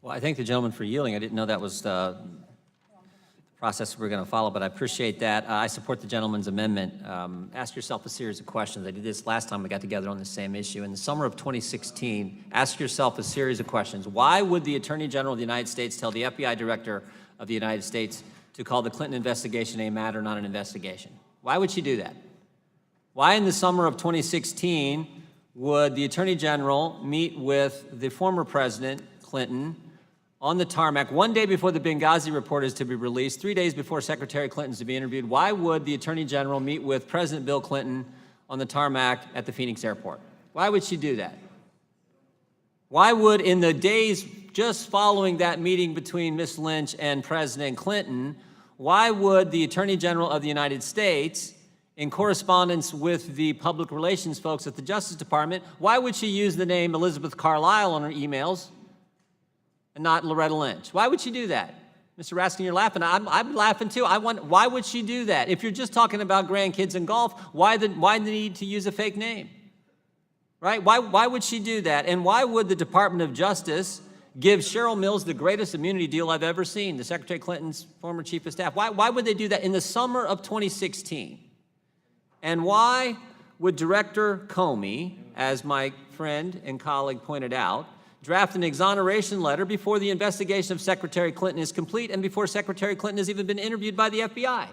Well, I thank the gentleman for yielding. I didn't know that was the process we're going to follow, but I appreciate that. I support the gentleman's amendment. Ask yourself a series of questions. I did this last time we got together on the same issue. In the summer of 2016, ask yourself a series of questions. Why would the Attorney General of the United States tell the FBI Director of the United States to call the Clinton investigation a matter, not an investigation? Why would she do that? Why in the summer of 2016 would the Attorney General meet with the former President, Clinton, on the tarmac 1 day before the Benghazi report is to be released, 3 days before Secretary Clinton is to be interviewed? Why would the Attorney General meet with President Bill Clinton on the tarmac at the Phoenix airport? Why would she do that? Why would, in the days just following that meeting between Ms. Lynch and President Clinton, why would the Attorney General of the United States, in correspondence with the public relations folks at the Justice Department, why would she use the name Elizabeth Carlisle on her emails and not Loretta Lynch? Why would she do that? Mr. Raskin, you're laughing. I'm laughing too. Why would she do that? If you're just talking about grandkids and golf, why the need to use a fake name? Right? Why would she do that? And why would the Department of Justice give Cheryl Mills the greatest immunity deal I've ever seen, the Secretary Clinton's former chief of staff? Why would they do that in the summer of 2016? And why would Director Comey, as my friend and colleague pointed out, draft an exoneration letter before the investigation of Secretary Clinton is complete and before Secretary Clinton has even been interviewed by the FBI?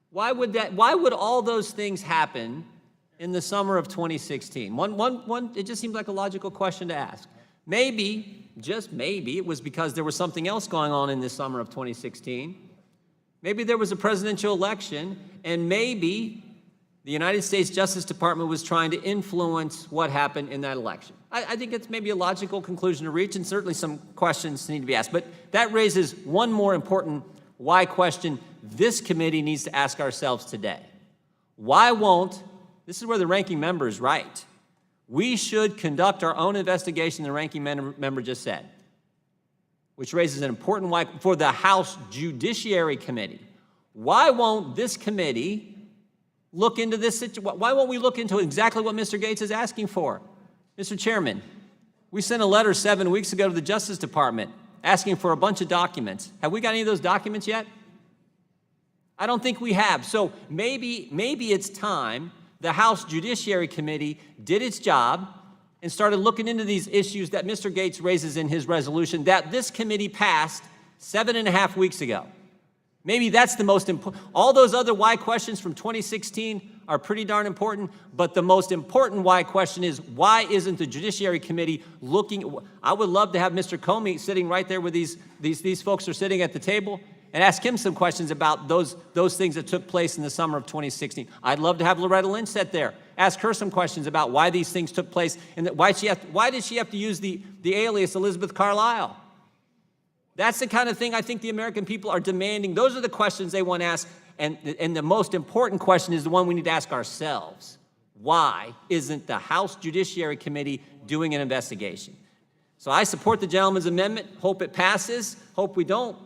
Why would all those things happen in the summer of 2016? It just seems like a logical question to ask. Maybe, just maybe, it was because there was something else going on in the summer of 2016. Maybe there was a presidential election, and maybe the United States Justice Department was trying to influence what happened in that election. I think it's maybe a logical conclusion to reach, and certainly some questions need to be asked. But that raises one more important why question this committee needs to ask ourselves today. Why won't, this is where the ranking member is right, we should conduct our own investigation, the ranking member just said, which raises an important why for the House Judiciary Committee. Why won't this committee look into this situation? Why won't we look into exactly what Mr. Gates is asking for? Mr. Chairman, we sent a letter 7 weeks ago to the Justice Department asking for a bunch of documents. Have we got any of those documents yet? I don't think we have. So maybe it's time the House Judiciary Committee did its job and started looking into these issues that Mr. Gates raises in his resolution that this committee passed 7.5 weeks ago. Maybe that's the most important. All those other why questions from 2016 are pretty darn important, but the most important why question is, why isn't the Judiciary Committee looking? I would love to have Mr. Comey sitting right there where these folks are sitting at the table and ask him some questions about those things that took place in the summer of 2016. I'd love to have Loretta Lynch sit there, ask her some questions about why these things took place and why did she have to use the alias Elizabeth Carlisle? That's the kind of thing I think the American people are demanding. Those are the questions they want to ask, and the most important question is the one we need to ask ourselves. Why isn't the House Judiciary Committee doing an investigation? So I support the gentleman's amendment, hope it passes, hope we don't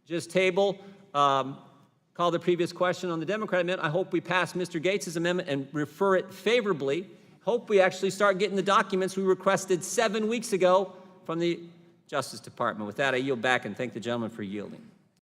just table, call the previous question on the Democrat amendment. I hope we pass Mr. Gates' amendment and refer it favorably. Hope we actually start getting the documents we requested 7 weeks ago from the Justice Department. With that, I yield back and thank the gentleman for yielding.